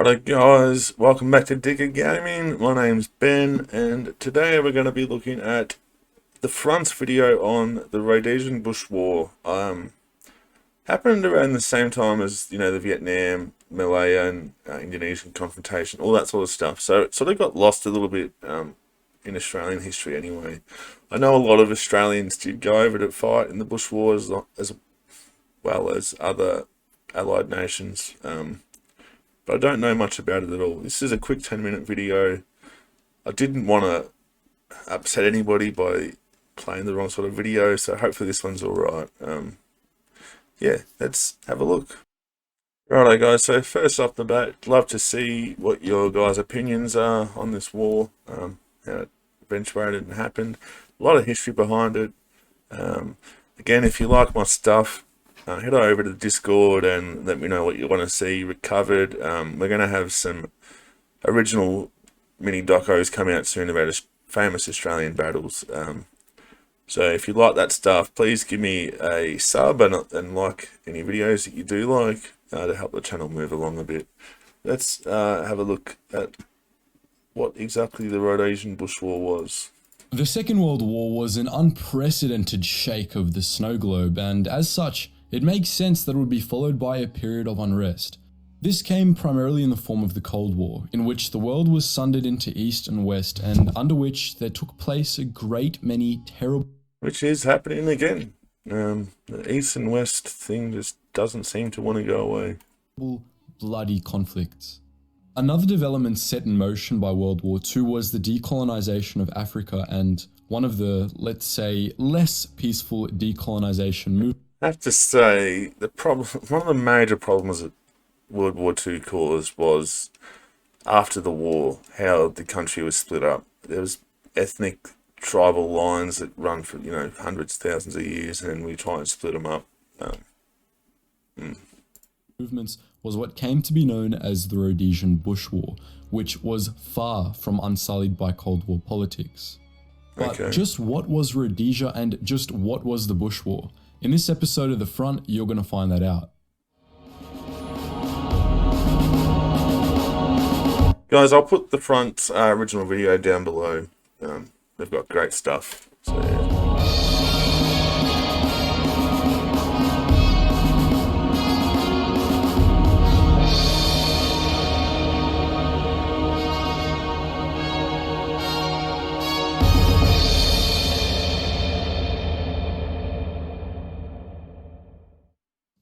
Alright guys, welcome back to Digger Gaming. My name's Ben and today we're going to be looking at the front video on the Rhodesian Bush War. Happened around the same time as, the Vietnam, Malaya and Indonesian confrontation, all that sort of stuff. So it sort of got lost a little bit in Australian history anyway. I know a lot of Australians did go over to fight in the Bush Wars as well as other allied nations. But I don't know much about it at all. This is a quick 10-minute video. I didn't want to upset anybody by playing the wrong sort of video, so hopefully this one's alright. Yeah, let's have a look. Righto guys, so first off the bat, love to see what your guys' opinions are on this war, how it eventuated and happened. A lot of history behind it. Again, if you like my stuff, head over to the Discord and let me know what you want to see recovered. We're going to have some original mini docos come out soon about famous Australian battles. So if you like that stuff, please give me a sub and like any videos that you do like to help the channel move along a bit. Let's have a look at what exactly the Rhodesian Bush War was. The Second World War was an unprecedented shake of the snow globe, and as such, it makes sense that it would be followed by a period of unrest. This came primarily in the form of the Cold War, in which the world was sundered into East and West, and under which there took place a great many terrible... Which is happening again. The East and West thing just doesn't seem to want to go away. Bloody conflicts. Another development set in motion by World War II was the decolonization of Africa, and one of the, let's say, less peaceful decolonization movements. I have to say, one of the major problems that World War II caused was, after the war, how the country was split up. There was ethnic, tribal lines that run for, hundreds, thousands of years, and we try and split them up. Movements was what came to be known as the Rhodesian Bush War, which was far from unsullied by Cold War politics. But just what was Rhodesia and just what was the Bush War? In this episode of The Front, you're going to find that out. Guys, I'll put the Front original video down below. They've got great stuff. So, yeah.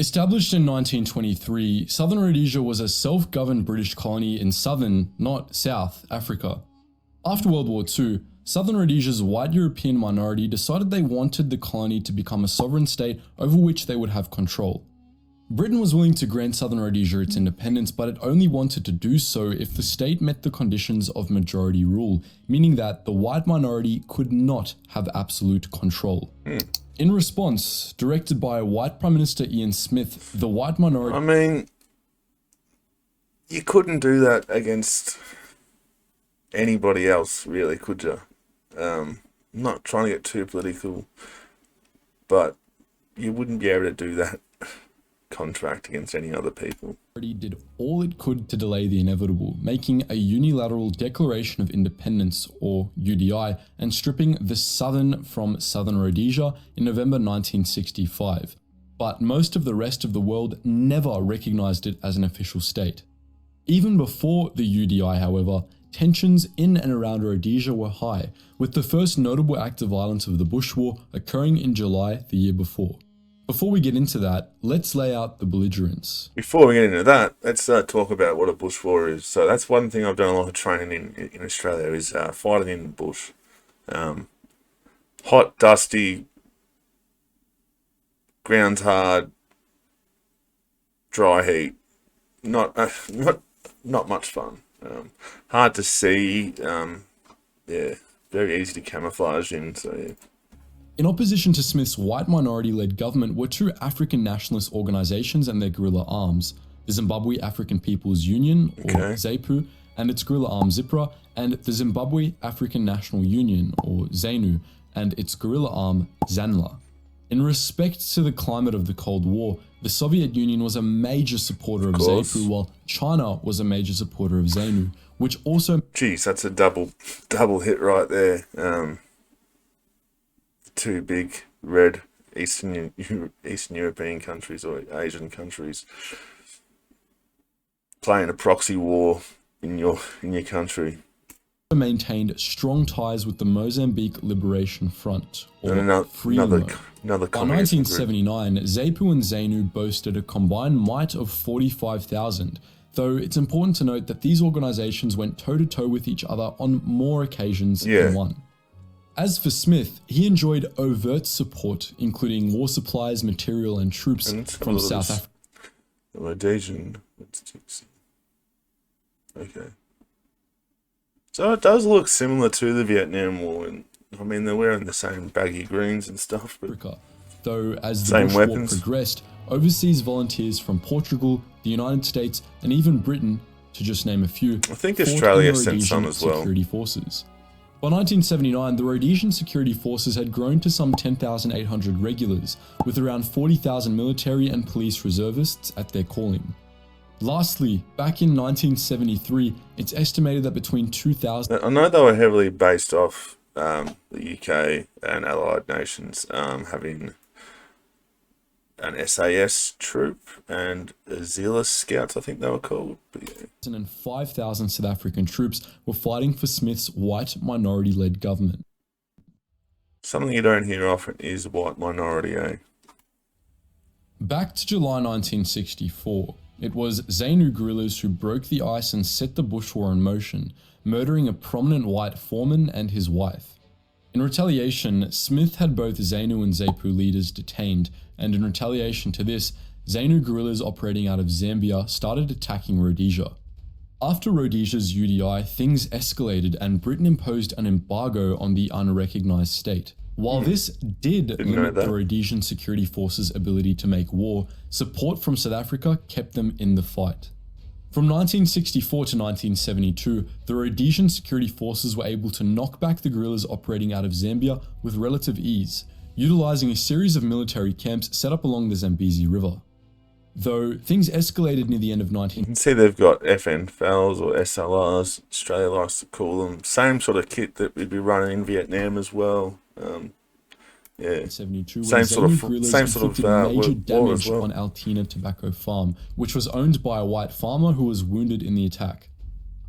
Established in 1923, Southern Rhodesia was a self-governed British colony in southern, not South, Africa. After World War II, Southern Rhodesia's white European minority decided they wanted the colony to become a sovereign state over which they would have control. Britain was willing to grant Southern Rhodesia its independence, but it only wanted to do so if the state met the conditions of majority rule, meaning that the white minority could not have absolute control. In response, directed by white Prime Minister Ian Smith, the white minority... I mean, you couldn't do that against anybody else, really, could you? I'm not trying to get too political, but you wouldn't be able to do that contract against any other people. Did all it could to delay the inevitable, making a unilateral Declaration of Independence, or UDI, and stripping the Southern from Southern Rhodesia in November 1965. But most of the rest of the world never recognized it as an official state. Even before the UDI, however, tensions in and around Rhodesia were high, with the first notable act of violence of the Bush War occurring in July the year before. Before we get into that, let's lay out the belligerents. Before we get into that, let's talk about what a bush war is. So that's one thing I've done a lot of training in Australia is fighting in the bush. Hot, dusty, ground's hard, dry heat. Not much fun. Hard to see. Yeah, very easy to camouflage in. So yeah. In opposition to Smith's white minority-led government were two African nationalist organizations and their guerrilla arms, the Zimbabwe African People's Union, or ZAPU, and its guerrilla arm ZIPRA, and the Zimbabwe African National Union, or ZANU, and its guerrilla arm ZANLA. In respect to the climate of the Cold War, the Soviet Union was a major supporter of ZEPU, while China was a major supporter of ZENU, which also... Geez, that's a double hit right there. Two big red Eastern European countries or Asian countries playing a proxy war in your country. maintained strong ties with the Mozambique Liberation Front, or another By 1979, ZEPU and ZENU boasted a combined might of 45,000, though it's important to note that these organizations went toe-to-toe with each other on more occasions than one. As for Smith, he enjoyed overt support, including war supplies, material, and troops from South Africa. Rhodesian. Okay. So it does look similar to the Vietnam War, and I mean they're wearing the same baggy greens and stuff, but though as the Bush War progressed, overseas volunteers from Portugal, the United States, and even Britain, to just name a few, I think Australia sent some as well. Security forces. By 1979, the Rhodesian security forces had grown to some 10,800 regulars, with around 40,000 military and police reservists at their calling. Lastly, back in 1973, it's estimated that between 2,000... I know they were heavily based off the UK and allied nations having an SAS troop and Zealous Scouts, I think they were called. But yeah. And 5,000 South African troops were fighting for Smith's white minority-led government. Something you don't hear often is white minority, eh? Back to July 1964. It was ZENU guerrillas who broke the ice and set the bushwar in motion, murdering a prominent white foreman and his wife. In retaliation, Smith had both ZENU and ZEPU leaders detained, and in retaliation to this, ZENU guerrillas operating out of Zambia started attacking Rhodesia. After Rhodesia's UDI, things escalated and Britain imposed an embargo on the unrecognized state. While this did limit the Rhodesian security forces' ability to make war, support from South Africa kept them in the fight. From 1964 to 1972, the Rhodesian security forces were able to knock back the guerrillas operating out of Zambia with relative ease, utilizing a series of military camps set up along the Zambezi River. Though things escalated near the end of You can see they've got FN FALs or SLRs, Australia likes to call them. Same sort of kit that we'd be running in Vietnam as well. Yeah, 72, same sort of major damage as well. on Altina Tobacco Farm, which was owned by a white farmer who was wounded in the attack.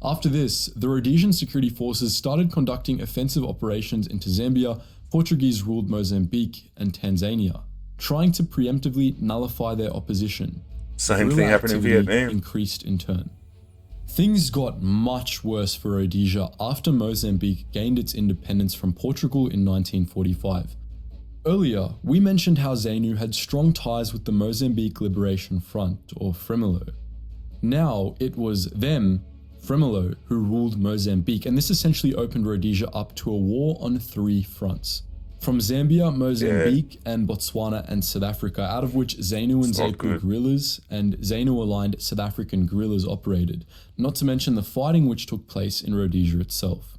After this, the Rhodesian security forces started conducting offensive operations into Zambia, Portuguese-ruled Mozambique, and Tanzania, trying to preemptively nullify their opposition. Same thing happened in Vietnam. Increased in turn. Things got much worse for Rhodesia after Mozambique gained its independence from Portugal in 1945. Earlier, we mentioned how ZENU had strong ties with the Mozambique Liberation Front, or FREMLO. Now, it was them, FREMLO, who ruled Mozambique, and this essentially opened Rhodesia up to a war on 3 fronts. From Zambia, Mozambique, and Botswana and South Africa, out of which ZENU and ZEPU guerrillas and ZENU-aligned South African guerrillas operated, not to mention the fighting which took place in Rhodesia itself.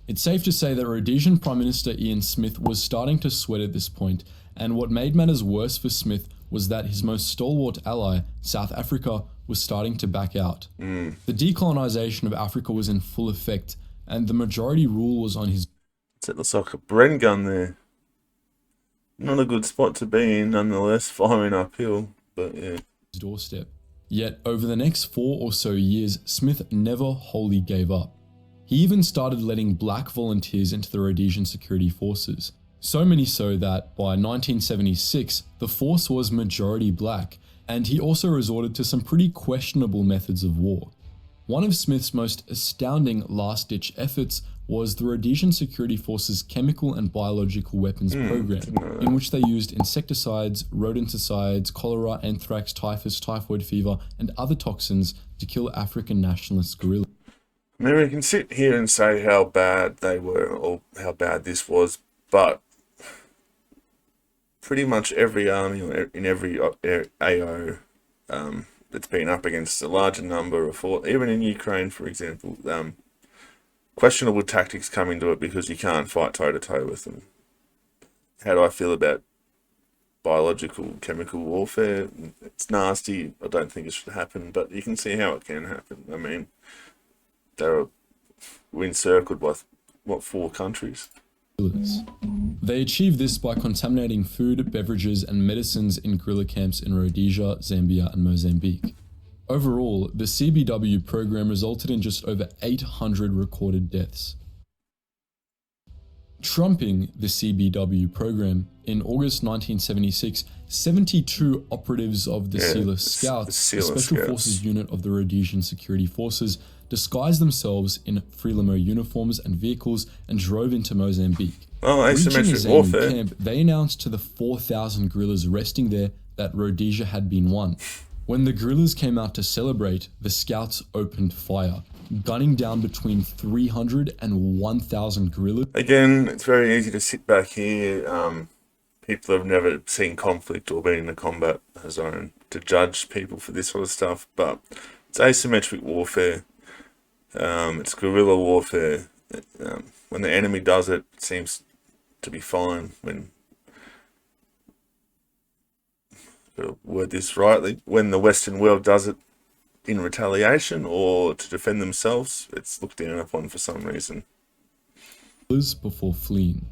It's safe to say that Rhodesian Prime Minister Ian Smith was starting to sweat at this point, and what made matters worse for Smith was that his most stalwart ally, South Africa, was starting to back out. The decolonisation of Africa was in full effect, and the majority rule was on his... It looks like a Bren gun there. Not a good spot to be in, nonetheless, firing uphill, but yeah. Doorstep. Yet, over the next 4 or so years, Smith never wholly gave up. He even started letting black volunteers into the Rhodesian security forces, so many so that by 1976, the force was majority black, and he also resorted to some pretty questionable methods of war. One of Smith's most astounding last-ditch efforts was the Rhodesian Security Forces chemical and biological weapons program, in which they used insecticides, rodenticides, cholera, anthrax, typhus, typhoid fever, and other toxins to kill African nationalist guerrillas. I mean, we can sit here and say how bad they were or how bad this was, but pretty much every army or in every AO that's been up against a larger number of even in Ukraine, for example, questionable tactics come into it because you can't fight toe-to-toe with them. How do I feel about biological, chemical warfare. It's nasty. I don't think it should happen, but you can see how it can happen. I mean, we're encircled by, what, 4 countries? They achieved this by contaminating food, beverages, and medicines in guerrilla camps in Rhodesia, Zambia, and Mozambique. Overall, the CBW program resulted in just over 800 recorded deaths. Trumping the CBW program, in August 1976, 72 operatives of the Sealer Scouts, the Special Forces unit of the Rhodesian Security Forces, disguised themselves in Frelimo uniforms and vehicles and drove into Mozambique. Oh, asymmetric warfare. Camp, they announced to the 4,000 guerrillas resting there that Rhodesia had been won. When the guerrillas came out to celebrate, the scouts opened fire, gunning down between 300 and 1,000 guerrillas. Again, it's very easy to sit back here. People have never seen conflict or been in a combat zone to judge people for this sort of stuff, but it's asymmetric warfare. It's guerrilla warfare. When the enemy does it, it seems to be fine. When, to word this rightly, when the Western world does it in retaliation or to defend themselves, it's looked down upon for some reason. Before fleeing.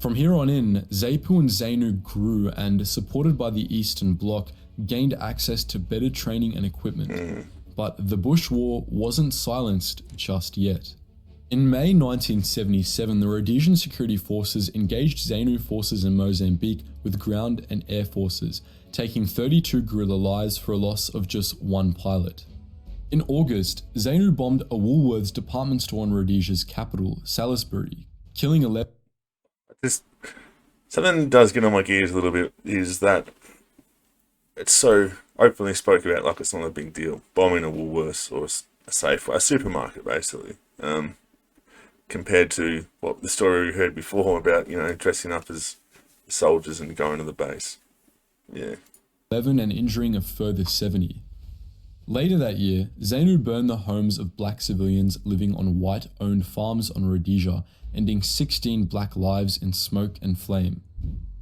From here on in, ZAPU and ZANU grew and, supported by the Eastern Bloc, gained access to better training and equipment. But the Bush War wasn't silenced just yet. In May 1977, the Rhodesian Security Forces engaged ZANU forces in Mozambique with ground and air forces, taking 32 guerrilla lives for a loss of just 1 pilot. In August, ZANU bombed a Woolworths department store in Rhodesia's capital, Salisbury, killing 11. Something that does get on my gears a little bit is that it's so openly spoke about like it's not a big deal. Bombing a Woolworths or a Safeway, a supermarket basically, compared to what the story we heard before about, dressing up as soldiers and going to the base. Yeah. 11 and injuring a further 70. Later that year, ZANU burned the homes of black civilians living on white-owned farms on Rhodesia, ending 16 black lives in smoke and flame.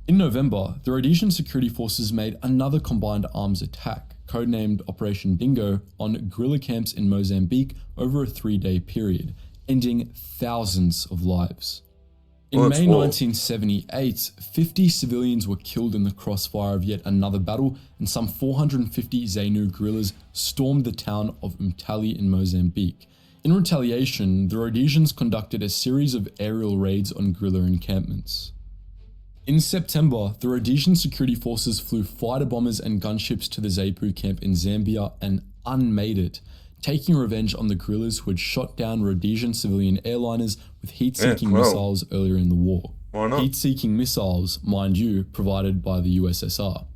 In November, the Rhodesian Security Forces made another combined arms attack, codenamed Operation Dingo, on guerrilla camps in Mozambique over a 3-day period, ending thousands of lives. In May 1978, 50 civilians were killed in the crossfire of yet another battle, and some 450 ZANU guerrillas stormed the town of Umtali in Mozambique. In retaliation, the Rhodesians conducted a series of aerial raids on guerrilla encampments. In September, the Rhodesian Security Forces flew fighter bombers and gunships to the ZAPU camp in Zambia and unmade it, taking revenge on the guerrillas who had shot down Rhodesian civilian airliners with heat-seeking missiles earlier in the war. Why not? Heat-seeking missiles, mind you, provided by the USSR.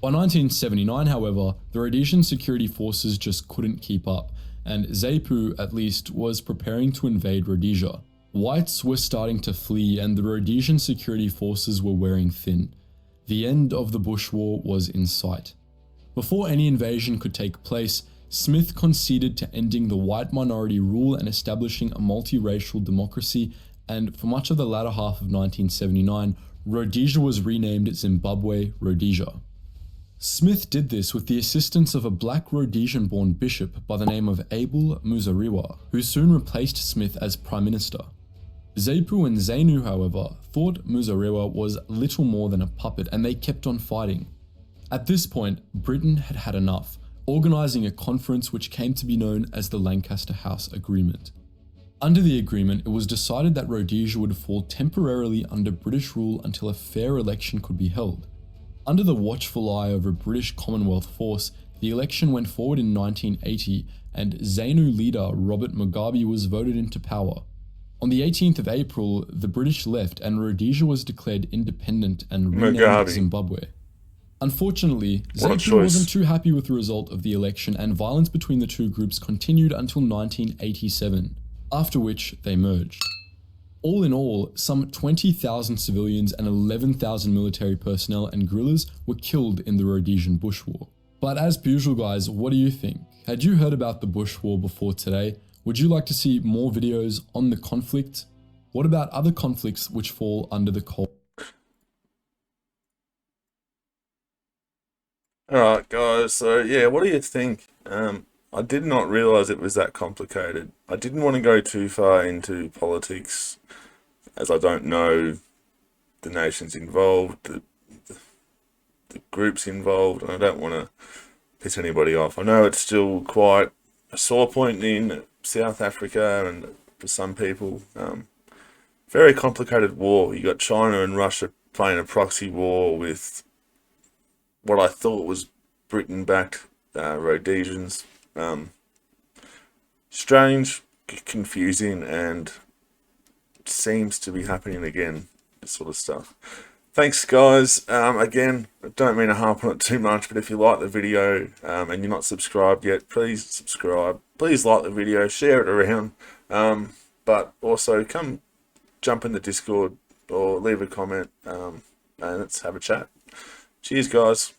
By 1979, however, the Rhodesian Security Forces just couldn't keep up, and ZAPU, at least, was preparing to invade Rhodesia. Whites were starting to flee and the Rhodesian Security Forces were wearing thin. The end of the Bush War was in sight. Before any invasion could take place, Smith conceded to ending the white minority rule and establishing a multiracial democracy, and for much of the latter half of 1979, Rhodesia was renamed Zimbabwe Rhodesia. Smith did this with the assistance of a black Rhodesian-born bishop by the name of Abel Muzorewa, who soon replaced Smith as Prime Minister. ZAPU and ZANU, however, thought Muzorewa was little more than a puppet and they kept on fighting. At this point, Britain had had enough, organising a conference which came to be known as the Lancaster House Agreement. Under the agreement, it was decided that Rhodesia would fall temporarily under British rule until a fair election could be held. Under the watchful eye of a British Commonwealth force, the election went forward in 1980 and ZANU leader Robert Mugabe was voted into power. On the 18th of April, the British left and Rhodesia was declared independent and renamed Zimbabwe. Unfortunately, ZAPU wasn't too happy with the result of the election and violence between the two groups continued until 1987, after which they merged. All in all, some 20,000 civilians and 11,000 military personnel and guerrillas were killed in the Rhodesian Bush War. But as per usual guys, what do you think? Had you heard about the Bush War before today? Would you like to see more videos on the conflict? What about other conflicts which fall under the Cold All right, guys. So yeah, what do you think? I did not realize it was that complicated. I didn't want to go too far into politics, as I don't know the nations involved, the groups involved, and I don't want to piss anybody off. I know it's still quite a sore point in South Africa, and for some people, very complicated war. You got China and Russia playing a proxy war with what I thought was Britain-backed Rhodesians. Strange, confusing, and seems to be happening again. This sort of stuff. Thanks, guys. Again, I don't mean to harp on it too much, but if you like the video and you're not subscribed yet, please subscribe. Please like the video, share it around. But also come jump in the Discord or leave a comment and let's have a chat. Cheers, guys.